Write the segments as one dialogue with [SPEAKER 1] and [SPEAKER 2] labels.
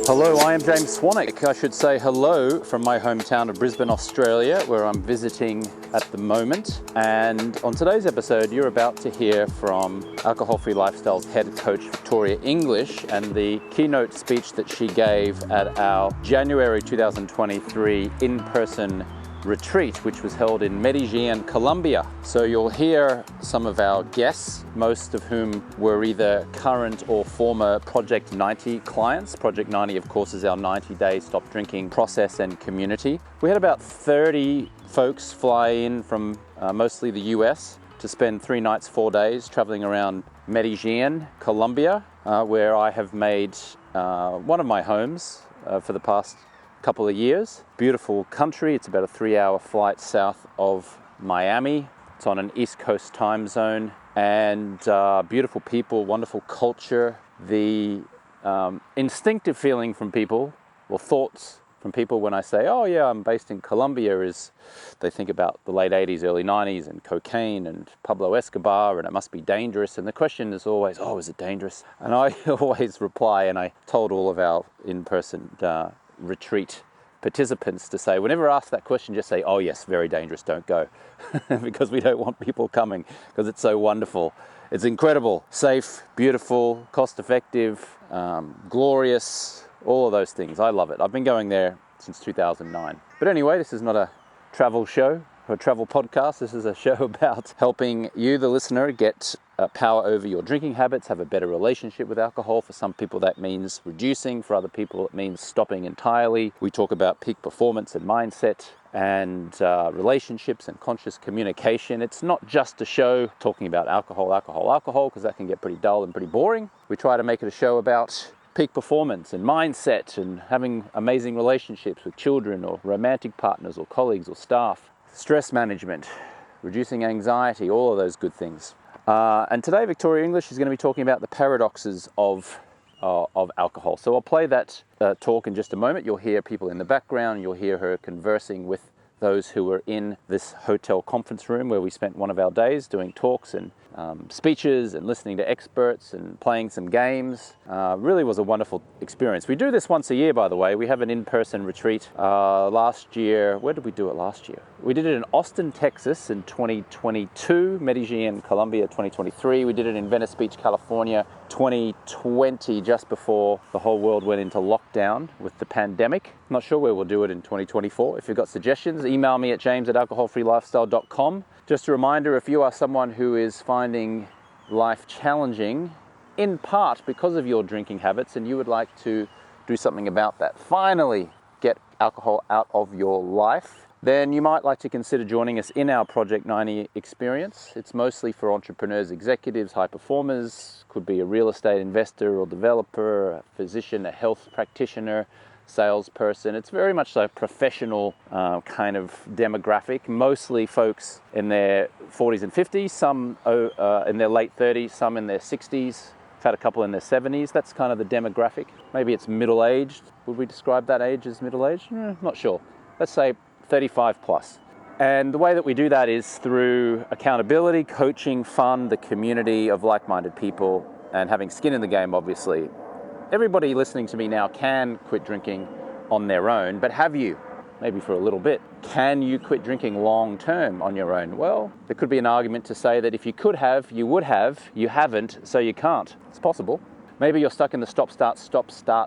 [SPEAKER 1] Hello, I am James Swanwick. I should say hello from my hometown of Brisbane, Australia, where I'm visiting at the moment. And on today's episode, you're about to hear from Alcohol Free Lifestyle's head coach, Victoria English, and the keynote speech that she gave at our January 2023 in-person retreat, which was held in Medellin, Colombia. So you'll hear some of our guests, most of whom were either current or former Project 90 clients. Project 90, of course, is our 90-day stop drinking process and community. We had about 30 folks fly in from mostly the US to spend 3 nights, 4 days traveling around Medellin, Colombia, where I have made one of my homes for the past couple of years. Beautiful country. It's about a 3-hour flight south of Miami. It's on an East Coast time zone, and beautiful people, wonderful culture. The instinctive feeling from people, or thoughts from people when I say, oh yeah, I'm based in Colombia, is they think about the late 80s, early 90s and cocaine and Pablo Escobar, and it must be dangerous. And the question is always, oh, is it dangerous? And I always reply, and I told all of our in-person retreat participants to say, whenever asked that question, just say, oh yes, very dangerous, don't go. Because we don't want people coming, because it's so wonderful. It's incredible, safe, beautiful, cost-effective, glorious, all of those things. I love it. I've been going there since 2009. But anyway, this is not a travel show or a travel podcast. This is a show about helping you, the listener, get power over your drinking habits, have a better relationship with alcohol. For some people that means reducing, for other people it means stopping entirely. We talk about peak performance and mindset and relationships and conscious communication. It's not just a show talking about alcohol, because that can get pretty dull and pretty boring. We try to make it a show about peak performance and mindset and having amazing relationships with children or romantic partners or colleagues or staff, stress management, reducing anxiety, all of those good things. And today, Victoria English is going to be talking about the paradoxes of alcohol. So I'll play that talk in just a moment. You'll hear people in the background. You'll hear her conversing with those who were in this hotel conference room where we spent one of our days doing talks and speeches and listening to experts and playing some games. Really was a wonderful experience. We do this once a year, by the way. We have an in-person retreat. Last year, where did we do it last year? We did it in Austin, Texas in 2022, Medellin, Colombia 2023. We did it in Venice Beach, California 2020, just before the whole world went into lockdown with the pandemic. Not sure where we'll do it in 2024. If you've got suggestions, email me at james@alcoholfreelifestyle.com. Just a reminder, if you are someone who is finding life challenging, in part because of your drinking habits, and you would like to do something about that, finally get alcohol out of your life, then you might like to consider joining us in our Project 90 experience. It's mostly for entrepreneurs, executives, high performers, could be a real estate investor or developer, a physician, a health practitioner, salesperson. It's very much a professional kind of demographic, mostly folks in their 40s and 50s, some in their late 30s, some in their 60s. I've had a couple in their 70s. That's kind of the demographic. Maybe it's middle-aged. Would we describe that age as middle-aged? Not sure. Let's say 35 plus. And the way that we do that is through accountability, coaching, fun, the community of like-minded people, and having skin in the game, obviously. Everybody listening to me now can quit drinking on their own, but have you? Maybe for a little bit. Can you quit drinking long term on your own? Well, there could be an argument to say that if you could have, you would have, you haven't, so you can't. It's possible. Maybe you're stuck in the stop-start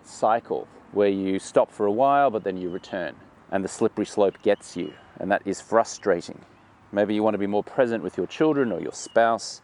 [SPEAKER 1] cycle, where you stop for a while, but then you return, and the slippery slope gets you, and that is frustrating. Maybe you want to be more present with your children or your spouse.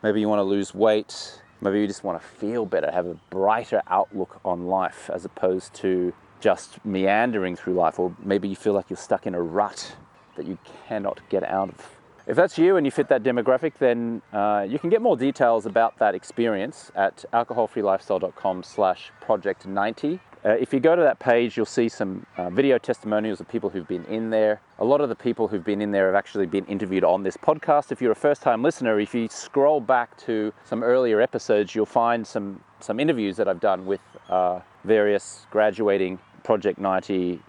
[SPEAKER 1] Maybe you want to lose weight. Maybe you just want to feel better, have a brighter outlook on life as opposed to just meandering through life. Or maybe you feel like you're stuck in a rut that you cannot get out of. If that's you and you fit that demographic, then you can get more details about that experience at alcoholfreelifestyle.com/project90. If you go to that page, you'll see some video testimonials of people who've been in there. A lot of the people who've been in there have actually been interviewed on this podcast. If you're a first-time listener, if you scroll back to some earlier episodes, you'll find some interviews that I've done with various graduating Project 90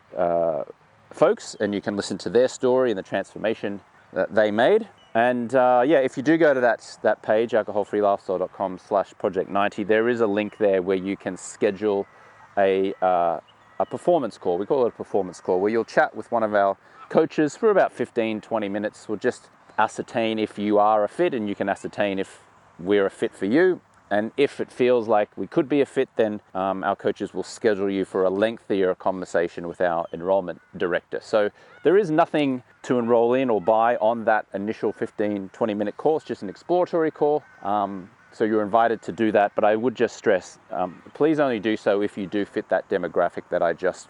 [SPEAKER 1] folks, and you can listen to their story and the transformation that they made. And if you do go to that page, alcoholfreelifestyle.com/project90, there is a link there where you can schedule a performance call. We call it a performance call, where you'll chat with one of our coaches for about 15-20 minutes. We'll just ascertain if you are a fit, and you can ascertain if we're a fit for you. And if it feels like we could be a fit, then our coaches will schedule you for a lengthier conversation with our enrollment director. So there is nothing to enroll in or buy on that initial 15-20 minute course, just an exploratory call. So you're invited to do that, but I would just stress, please only do so if you do fit that demographic that I just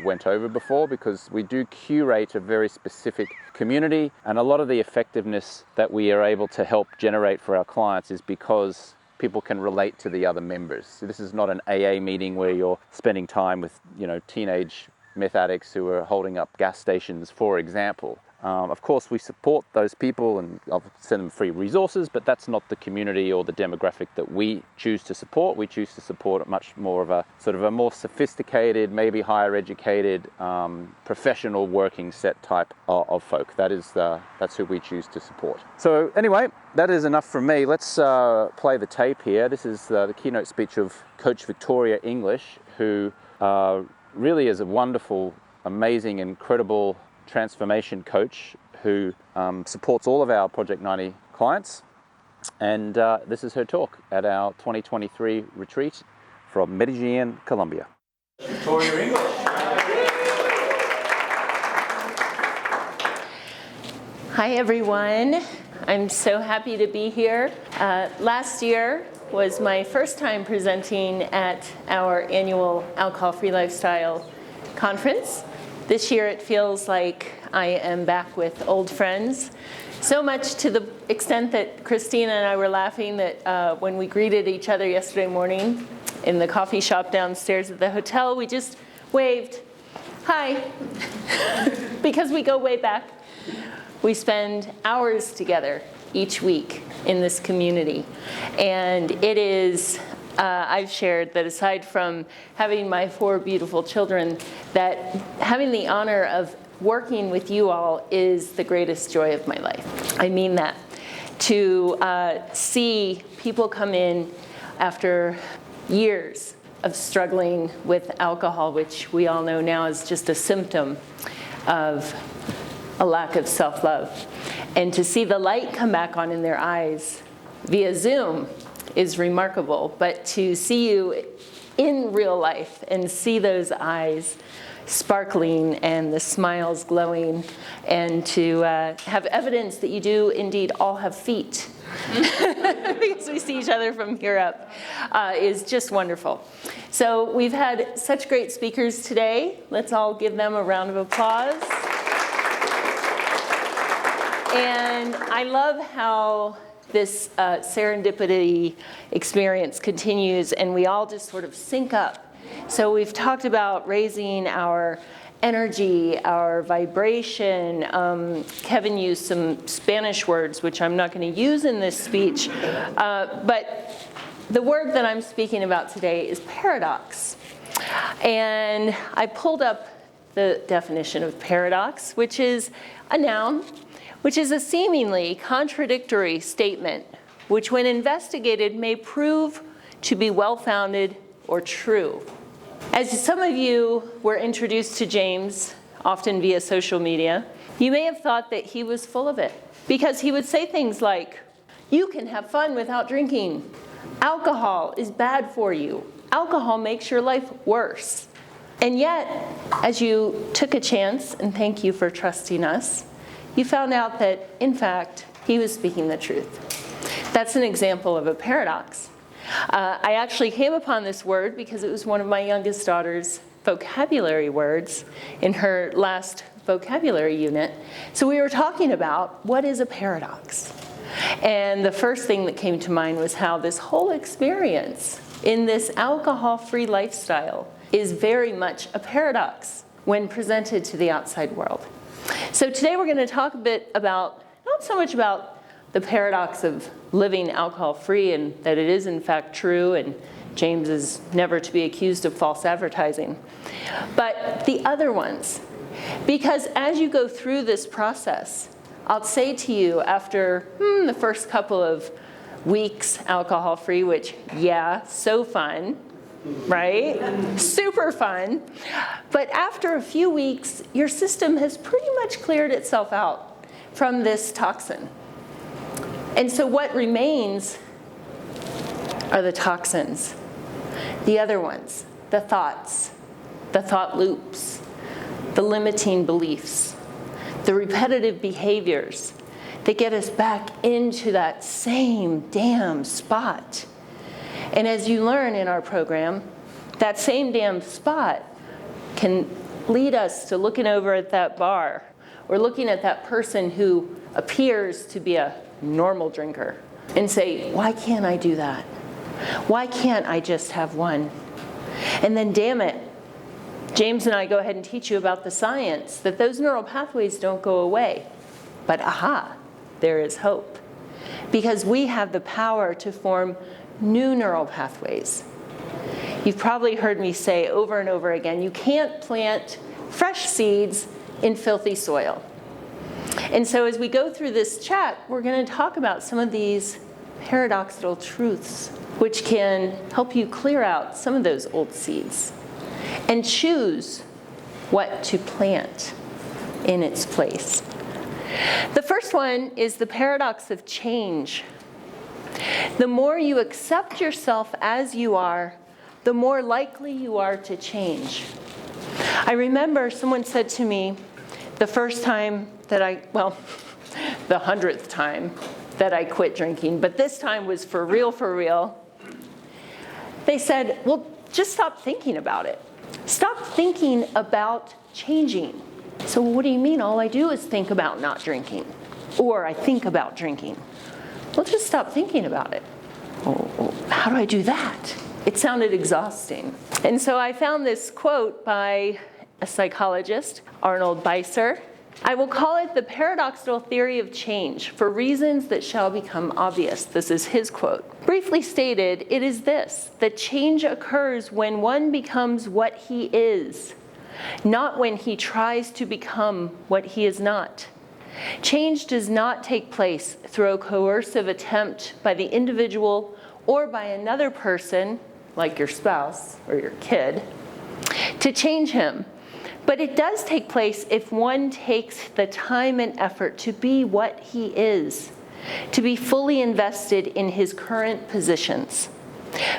[SPEAKER 1] went over before, because we do curate a very specific community, and a lot of the effectiveness that we are able to help generate for our clients is because people can relate to the other members. So this is not an AA meeting where you're spending time with, teenage meth addicts who are holding up gas stations, for example. Of course, we support those people and I'll send them free resources, but that's not the community or the demographic that we choose to support. We choose to support much more of a sort of a more sophisticated, maybe higher educated, professional working set type of folk. That's who we choose to support. So anyway, that is enough from me. Let's play the tape here. This is the keynote speech of Coach Victoria English, who really is a wonderful, amazing, incredible transformation coach who supports all of our Project 90 clients. And this is her talk at our 2023 retreat from Medellin, Colombia. Victoria English.
[SPEAKER 2] Hi everyone, I'm so happy to be here. Last year was my first time presenting at our annual Alcohol-Free Lifestyle conference. This year it feels like I am back with old friends. So much to the extent that Christina and I were laughing that when we greeted each other yesterday morning in the coffee shop downstairs at the hotel, we just waved, hi, because we go way back. We spend hours together each week in this community. And it is, I've shared that aside from having my 4 beautiful children, that having the honor of working with you all is the greatest joy of my life. I mean that. To see people come in after years of struggling with alcohol, which we all know now is just a symptom of a lack of self-love. And to see the light come back on in their eyes via Zoom is remarkable. But to see you in real life and see those eyes sparkling and the smiles glowing, and to have evidence that you do indeed all have feet, because we see each other from here up, is just wonderful. So we've had such great speakers today. Let's all give them a round of applause. And I love how this serendipity experience continues, and we all just sort of sync up. So we've talked about raising our energy, our vibration. Kevin used some Spanish words, which I'm not going to use in this speech. But the word that I'm speaking about today is paradox. And I pulled up the definition of paradox, which is a noun, which is a seemingly contradictory statement, which when investigated may prove to be well-founded or true. As some of you were introduced to James, often via social media, you may have thought that he was full of it, because he would say things like, you can have fun without drinking. Alcohol is bad for you. Alcohol makes your life worse. And yet, as you took a chance, and thank you for trusting us, you found out that, in fact, he was speaking the truth. That's an example of a paradox. I actually came upon this word because it was one of my youngest daughter's vocabulary words in her last vocabulary unit. So we were talking about what is a paradox. And the first thing that came to mind was how this whole experience in this alcohol-free lifestyle is very much a paradox when presented to the outside world. So today we're going to talk a bit about, not so much about the paradox of living alcohol-free and that it is in fact true, and James is never to be accused of false advertising, but the other ones. Because as you go through this process, I'll say to you after the first couple of weeks alcohol-free, which, yeah, so fun, right? Super fun. But after a few weeks, your system has pretty much cleared itself out from this toxin. And so what remains are the toxins, the other ones, the thoughts, the thought loops, the limiting beliefs, the repetitive behaviors that get us back into that same damn spot. And as you learn in our program, that same damn spot can lead us to looking over at that bar or looking at that person who appears to be a normal drinker and say, why can't I do that? Why can't I just have one? And then, damn it, James and I go ahead and teach you about the science that those neural pathways don't go away. But aha, there is hope. Because we have the power to form new neural pathways. You've probably heard me say over and over again, you can't plant fresh seeds in filthy soil. And so as we go through this chat, we're going to talk about some of these paradoxical truths, which can help you clear out some of those old seeds and choose what to plant in its place. The first one is the paradox of change. The more you accept yourself as you are, the more likely you are to change. I remember someone said to me the first time that the 100th time that I quit drinking, but this time was for real. They said, well, just stop thinking about it. Stop thinking about changing. So what do you mean? All I do is think about not drinking, or I think about drinking. Well, just stop thinking about it. Oh, how do I do that? It sounded exhausting. And so I found this quote by a psychologist, Arnold Beiser. I will call it the paradoxical theory of change for reasons that shall become obvious. This is his quote. Briefly stated, it is this, that change occurs when one becomes what he is, not when he tries to become what he is not. Change does not take place through a coercive attempt by the individual or by another person, like your spouse or your kid, to change him. But it does take place if one takes the time and effort to be what he is, to be fully invested in his current positions.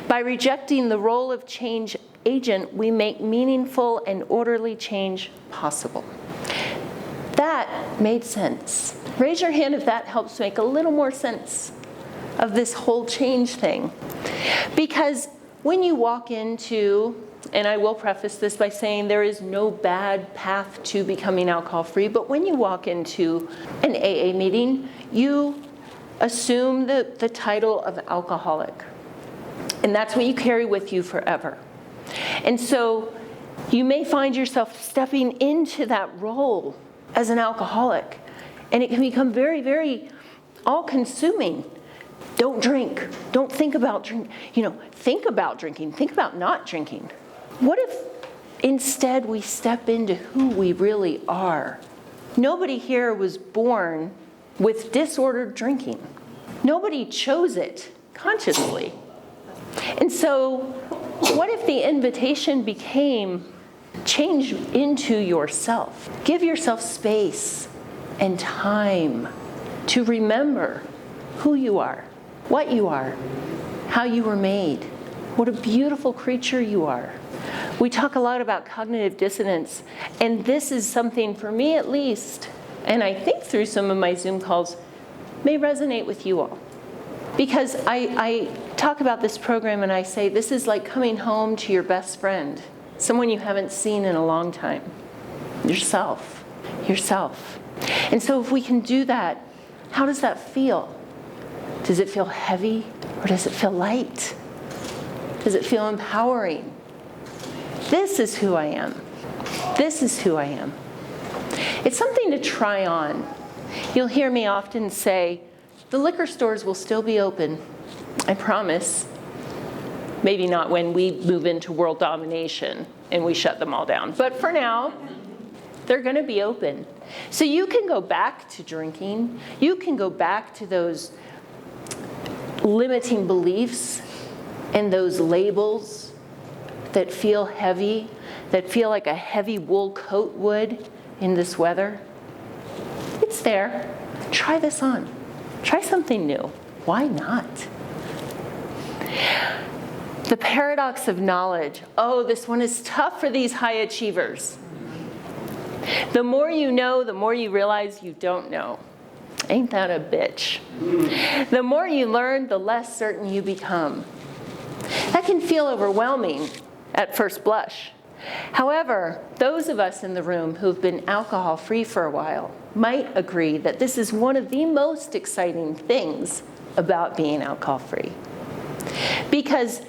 [SPEAKER 2] By rejecting the role of change agent, we make meaningful and orderly change possible. That made sense. Raise your hand if that helps make a little more sense of this whole change thing. Because when you walk into, and I will preface this by saying there is no bad path to becoming alcohol-free, but when you walk into an AA meeting, you assume the title of alcoholic. And that's what you carry with you forever. And so you may find yourself stepping into that role as an alcoholic, and it can become very, very all-consuming. Don't drink. Don't think about drinking. Think about drinking. Think about not drinking. What if instead we step into who we really are? Nobody here was born with disordered drinking. Nobody chose it consciously. And so what if the invitation became change into yourself? Give yourself space and time to remember who you are, what you are, how you were made, what a beautiful creature you are. We talk a lot about cognitive dissonance, and this is something, for me at least, and I think through some of my Zoom calls, may resonate with you all. Because I talk about this program and I say, this is like coming home to your best friend, someone you haven't seen in a long time. Yourself. And so if we can do that, how does that feel? Does it feel heavy or does it feel light? Does it feel empowering? This is who I am. This is who I am. It's something to try on. You'll hear me often say, the liquor stores will still be open. I promise. Maybe not when we move into world domination and we shut them all down. But for now, they're going to be open. So you can go back to drinking. You can go back to those limiting beliefs and those labels that feel heavy, that feel like a heavy wool coat would in this weather? It's there. Try this on. Try something new. Why not? The paradox of knowledge. Oh, this one is tough for these high achievers. The more you know, the more you realize you don't know. Ain't that a bitch? The more you learn, the less certain you become. That can feel overwhelming at first blush. However, those of us in the room who've been alcohol-free for a while might agree that this is one of the most exciting things about being alcohol-free. Because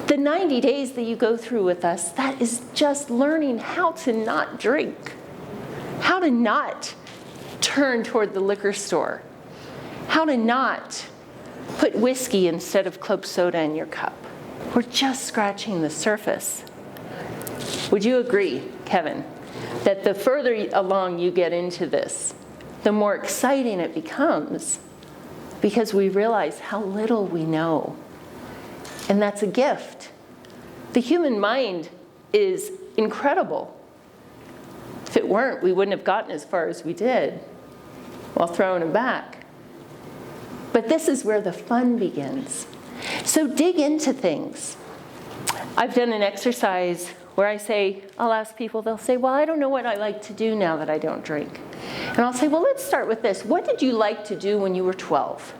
[SPEAKER 2] the 90 days that you go through with us, that is just learning how to not drink, how to not turn toward the liquor store, how to not put whiskey instead of club soda in your cup. We're just scratching the surface. Would you agree, Kevin, that the further along you get into this, the more exciting it becomes because we realize how little we know? And that's a gift. The human mind is incredible. If it weren't, we wouldn't have gotten as far as we did while throwing them back. But this is where the fun begins. So dig into things. I've done an exercise where I'll ask people, they'll say, well, I don't know what I like to do now that I don't drink. And I'll say, well, let's start with this. What did you like to do when you were 12?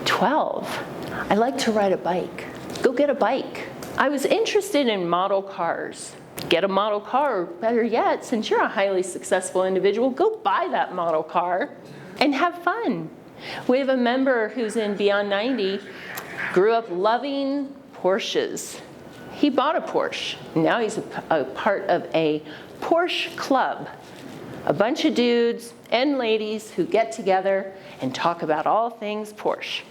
[SPEAKER 2] 12? I like to ride a bike. Go get a bike. I was interested in model cars. Get a model car, or better yet, since you're a highly successful individual, go buy that model car and have fun. We have a member who's in Beyond 90, grew up loving Porsches. He bought a Porsche. Now he's a part of a Porsche club. A bunch of dudes and ladies who get together and talk about all things Porsche.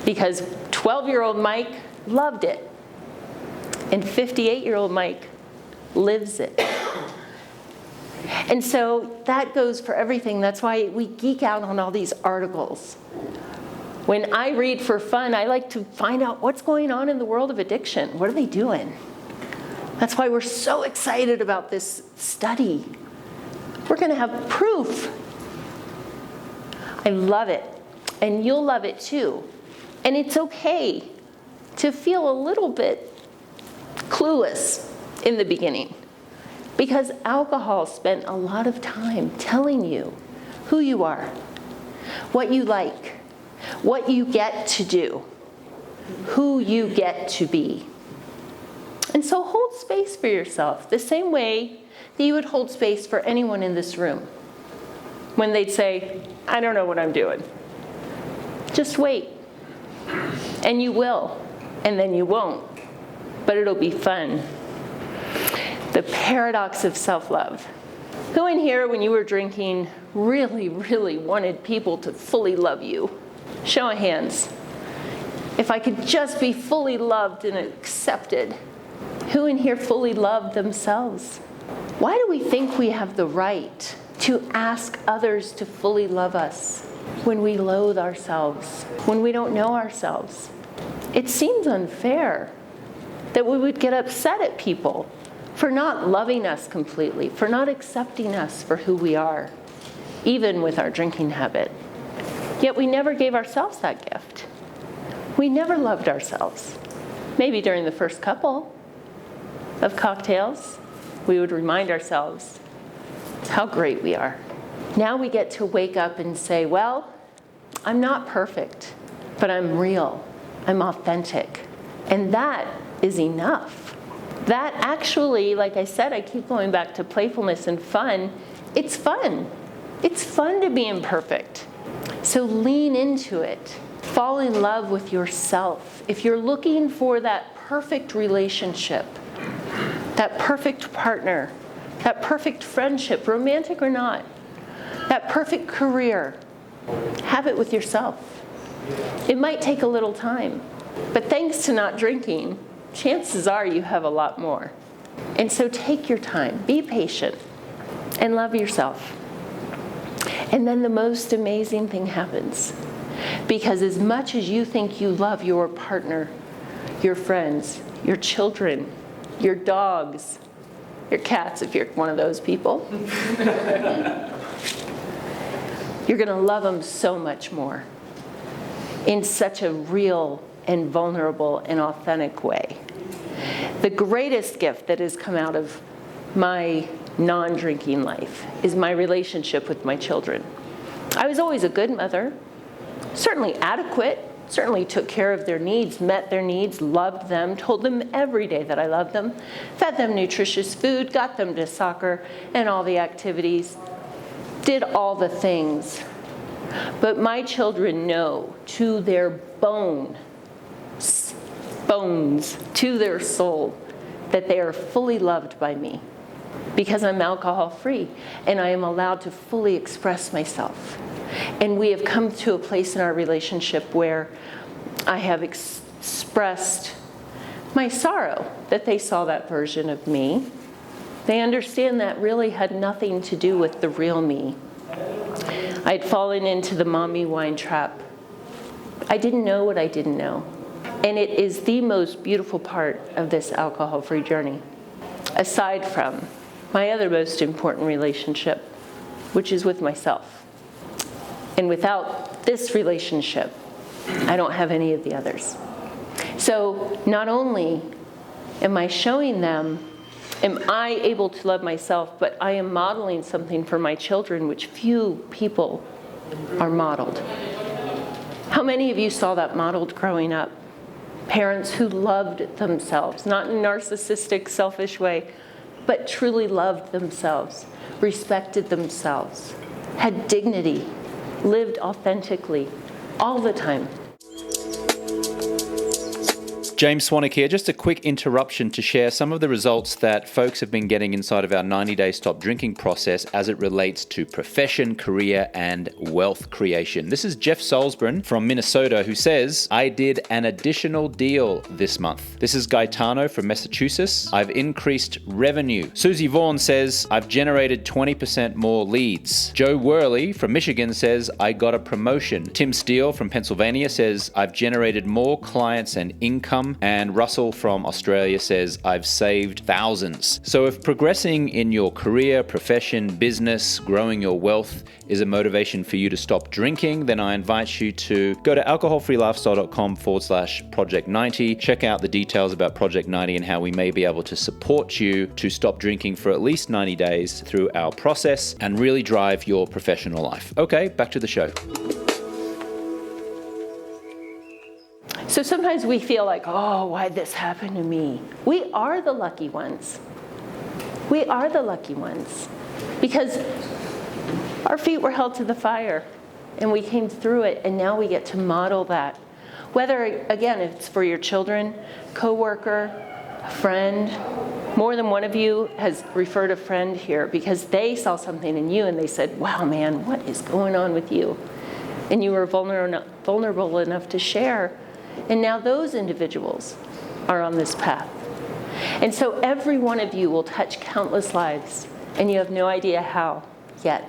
[SPEAKER 2] Because 12-year-old Mike loved it. And 58-year-old Mike lives it. And so that goes for everything. That's why we geek out on all these articles. When I read for fun, I like to find out what's going on in the world of addiction. What are they doing? That's why we're so excited about this study. We're going to have proof. I love it. And you'll love it too. And it's okay to feel a little bit clueless in the beginning. Because alcohol spent a lot of time telling you who you are, what you like, what you get to do, who you get to be. And so hold space for yourself the same way that you would hold space for anyone in this room. When they'd say, I don't know what I'm doing. Just wait. And you will. And then you won't. But it'll be fun. The paradox of self-love. Who in here, when you were drinking, really, really wanted people to fully love you? Show of hands. If I could just be fully loved and accepted. Who in here fully loved themselves? Why do we think we have the right to ask others to fully love us when we loathe ourselves, when we don't know ourselves? It seems unfair that we would get upset at people for not loving us completely, for not accepting us for who we are, even with our drinking habit. Yet we never gave ourselves that gift. We never loved ourselves. Maybe during the first couple of cocktails, we would remind ourselves how great we are. Now we get to wake up and say, well, I'm not perfect, but I'm real, I'm authentic. And that is enough. That actually, like I said, I keep going back to playfulness and fun. It's fun. It's fun to be imperfect. So lean into it. Fall in love with yourself. If you're looking for that perfect relationship, that perfect partner, that perfect friendship, romantic or not, that perfect career, have it with yourself. It might take a little time, but thanks to not drinking, chances are you have a lot more. And so take your time, be patient, and love yourself. And then the most amazing thing happens. Because as much as you think you love your partner, your friends, your children, your dogs, your cats if you're one of those people. You're going to love them so much more in such a real and vulnerable and authentic way. The greatest gift that has come out of my non-drinking life is my relationship with my children. I was always a good mother, certainly adequate, certainly took care of their needs, met their needs, loved them, told them every day that I loved them, fed them nutritious food, got them to soccer and all the activities, did all the things. But my children know to their bones, to their soul, that they are fully loved by me because I'm alcohol-free and I am allowed to fully express myself. And we have come to a place in our relationship where I have expressed my sorrow that they saw that version of me. They understand that really had nothing to do with the real me. I'd fallen into the mommy wine trap. I didn't know what I didn't know. And it is the most beautiful part of this alcohol-free journey, aside from my other most important relationship, which is with myself. And without this relationship, I don't have any of the others. So not only am I showing them, am I able to love myself, but I am modeling something for my children which few people are modeled. How many of you saw that modeled growing up? Parents who loved themselves, not in a narcissistic, selfish way, but truly loved themselves, respected themselves, had dignity, lived authentically all the time.
[SPEAKER 1] James Swanwick here. Just a quick interruption to share some of the results that folks have been getting inside of our 90-day stop drinking process as it relates to profession, career, and wealth creation. This is Jeff Salzburn from Minnesota who says, I did an additional deal this month. This is Gaetano from Massachusetts. I've increased revenue. Susie Vaughan says, I've generated 20% more leads. Joe Worley from Michigan says, I got a promotion. Tim Steele from Pennsylvania says, I've generated more clients and income. And Russell from Australia says, I've saved thousands. So if progressing in your career, profession, business, growing your wealth is a motivation for you to stop drinking, then I invite you to go to alcoholfreelifestyle.com/Project 90. Check out the details about Project 90 and how we may be able to support you to stop drinking for at least 90 days through our process and really drive your professional life. Okay, back to the show.
[SPEAKER 2] So sometimes we feel like, oh, why'd this happen to me? We are the lucky ones. We are the lucky ones because our feet were held to the fire and we came through it, and now we get to model that. Whether, again, it's for your children, coworker, a friend. More than one of you has referred a friend here because they saw something in you and they said, wow, man, what is going on with you? And you were vulnerable enough to share. And now those individuals are on this path. And so every one of you will touch countless lives, and you have no idea how yet.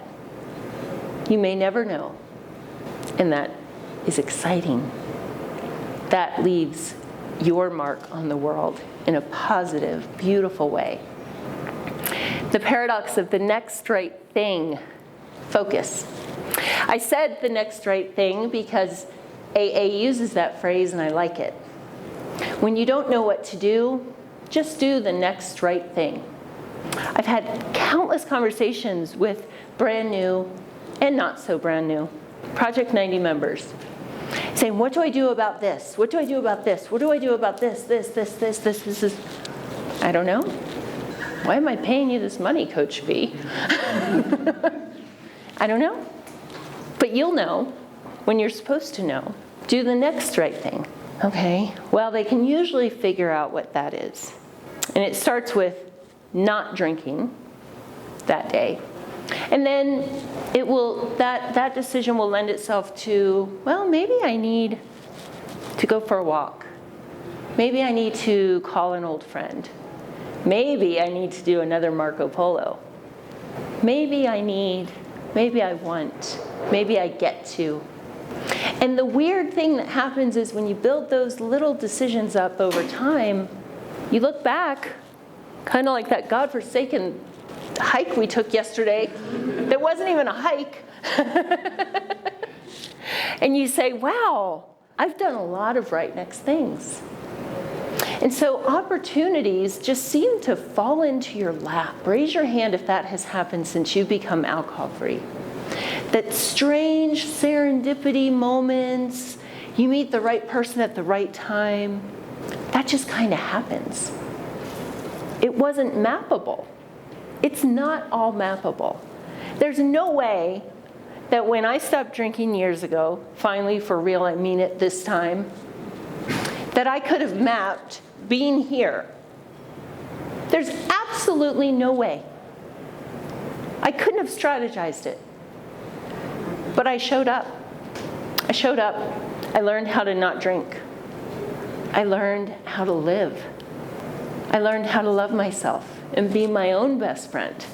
[SPEAKER 2] You may never know. And that is exciting. That leaves your mark on the world in a positive, beautiful way. The paradox of the next right thing. Focus. I said the next right thing because AA uses that phrase and I like it. When you don't know what to do, just do the next right thing. I've had countless conversations with brand new and not so brand new Project 90 members saying, what do I do about this? What do I do about this? What do I do about this? I don't know. Why am I paying you this money, Coach V? I don't know. But you'll know when you're supposed to know. Do the next right thing. Okay, well, they can usually figure out what that is. And it starts with not drinking that day. And then it will, that decision will lend itself to, well, maybe I need to go for a walk. Maybe I need to call an old friend. Maybe I need to do another Marco Polo. Maybe I want, maybe I get to. And the weird thing that happens is when you build those little decisions up over time, You look back, kind of like that godforsaken hike we took yesterday that wasn't even a hike. And you say, wow, I've done a lot of right next things. And so opportunities just seem to fall into your lap. Raise your hand if that has happened since you've become alcohol-free. That strange serendipity moments, you meet the right person at the right time, that just kind of happens. It wasn't mappable. It's not all mappable. There's no way that when I stopped drinking years ago, finally for real, I mean it this time, that I could have mapped being here. There's absolutely no way. I couldn't have strategized it. But I showed up. I showed up. I learned how to not drink. I learned how to live. I learned how to love myself and be my own best friend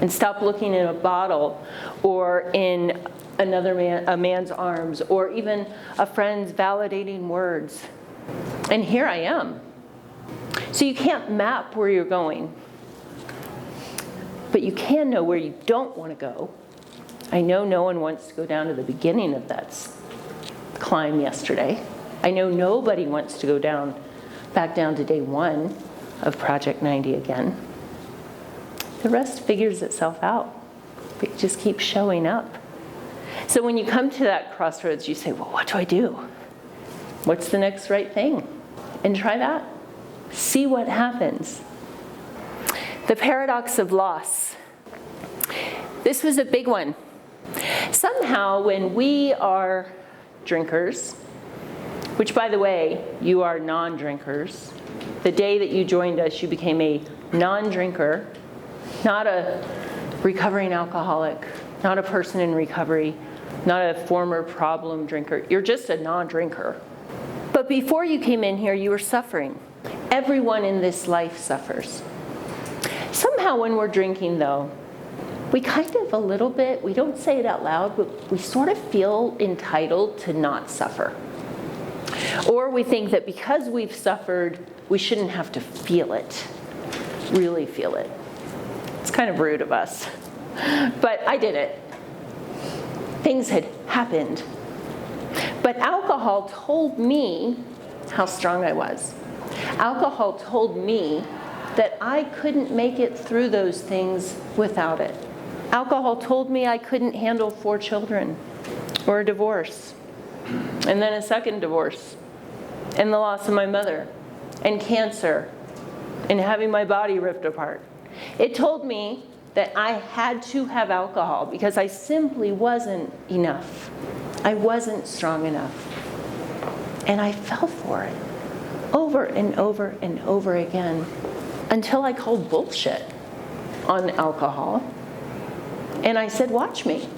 [SPEAKER 2] and stop looking in a bottle or in a man's arms or even a friend's validating words. And here I am. So you can't map where you're going, but you can know where you don't want to go. I know no one wants to go down to the beginning of that climb yesterday. I know nobody wants to go back down to day one of Project 90 again. The rest figures itself out. It just keeps showing up. So when you come to that crossroads, you say, well, what do I do? What's the next right thing? And try that. See what happens. The paradox of loss. This was a big one. Somehow, when we are drinkers, which, by the way, you are non-drinkers, the day that you joined us, you became a non-drinker, not a recovering alcoholic, not a person in recovery, not a former problem drinker. You're just a non-drinker. But before you came in here, you were suffering. Everyone in this life suffers. Somehow when we're drinking, though, we kind of a little bit, we don't say it out loud, but we sort of feel entitled to not suffer. Or we think that because we've suffered, we shouldn't have to feel it, really feel it. It's kind of rude of us, but I did it. Things had happened. But alcohol told me how strong I was. Alcohol told me that I couldn't make it through those things without it. Alcohol told me I couldn't handle 4 children, or a divorce, and then a second divorce, and the loss of my mother, and cancer, and having my body ripped apart. It told me that I had to have alcohol because I simply wasn't enough. I wasn't strong enough. And I fell for it over and over and over again until I called bullshit on alcohol. And I said, watch me.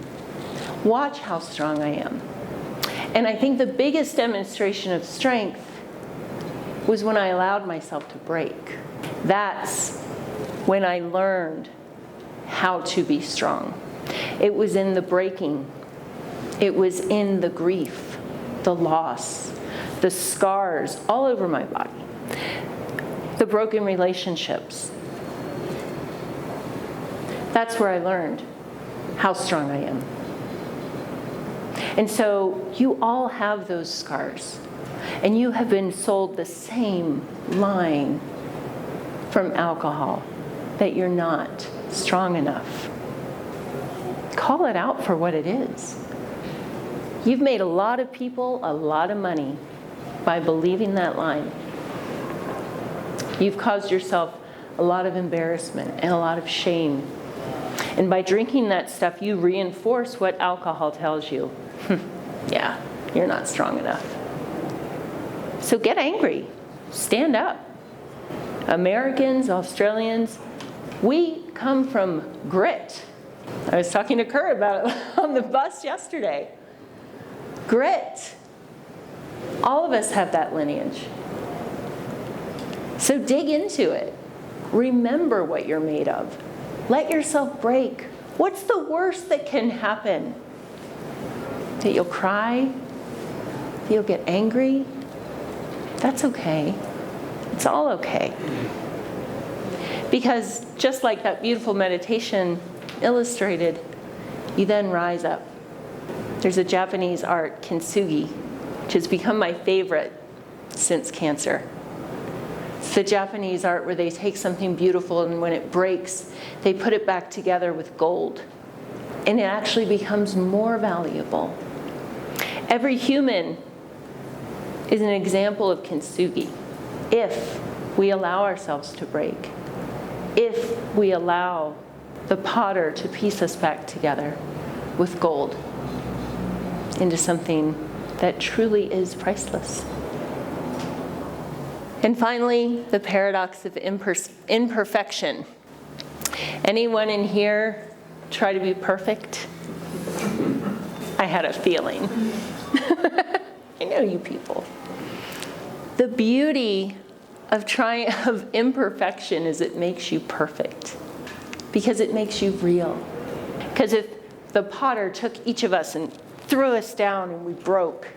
[SPEAKER 2] Watch how strong I am. And I think the biggest demonstration of strength was when I allowed myself to break. That's when I learned how to be strong. It was in the breaking. It was in the grief, the loss, the scars all over my body, the broken relationships. That's where I learned how strong I am. And so you all have those scars, and you have been sold the same line from alcohol, that you're not strong enough. Call it out for what it is. You've made a lot of people a lot of money by believing that line. You've caused yourself a lot of embarrassment and a lot of shame. And by drinking that stuff, you reinforce what alcohol tells you. Yeah, you're not strong enough. So get angry. Stand up. Americans, Australians, we come from grit. I was talking to Kurt about it on the bus yesterday. Grit. All of us have that lineage. So dig into it. Remember what you're made of. Let yourself break. What's the worst that can happen? That you'll cry? That you'll get angry? That's okay. It's all okay. Because just like that beautiful meditation illustrated, you then rise up. There's a Japanese art, kintsugi, which has become my favorite since cancer. It's the Japanese art where they take something beautiful and when it breaks, they put it back together with gold. And it actually becomes more valuable. Every human is an example of kintsugi if we allow ourselves to break, if we allow the potter to piece us back together with gold into something that truly is priceless. And finally, the paradox of imperfection. Anyone in here try to be perfect? I had a feeling. I know you people. The beauty of imperfection is it makes you perfect because it makes you real. Because if the potter took each of us and threw us down and we broke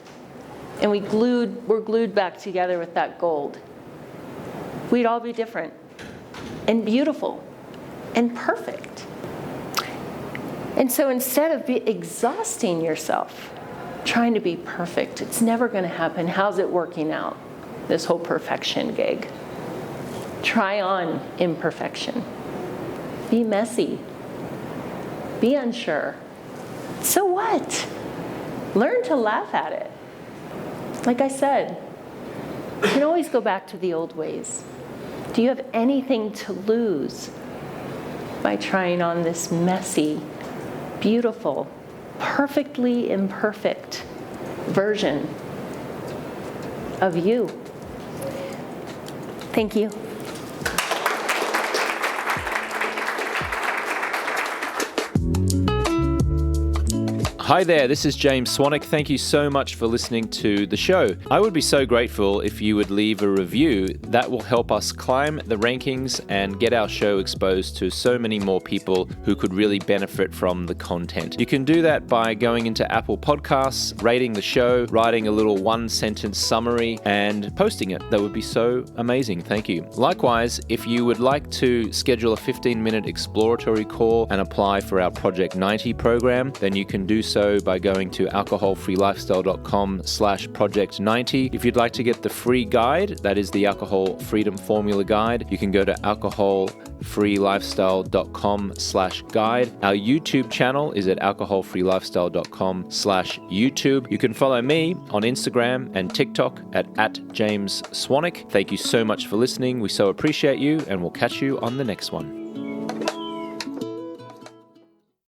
[SPEAKER 2] and we're glued back together with that gold, we'd all be different and beautiful and perfect. And so instead of exhausting yourself trying to be perfect, it's never going to happen. How's it working out, this whole perfection gig? Try on imperfection. Be messy. Be unsure. So what? Learn to laugh at it. Like I said, you can always go back to the old ways. Do you have anything to lose by trying on this messy, beautiful, perfectly imperfect version of you? Thank you.
[SPEAKER 1] Hi there, this is James Swanwick. Thank you so much for listening to the show. I would be so grateful if you would leave a review. That will help us climb the rankings and get our show exposed to so many more people who could really benefit from the content. You can do that by going into Apple Podcasts, rating the show, writing a little one-sentence summary, and posting it. That would be so amazing. Thank you. Likewise, if you would like to schedule a 15-minute exploratory call and apply for our Project 90 program, then you can do so by going to alcoholfreelifestyle.com/project90. If you'd like to get the free guide, that is the Alcohol Freedom Formula Guide, you can go to alcoholfreelifestyle.com/guide. Our YouTube channel is at alcoholfreelifestyle.com/YouTube. You can follow me on Instagram and TikTok at James Swanwick. Thank you so much for listening. We so appreciate you, and we'll catch you on the next one.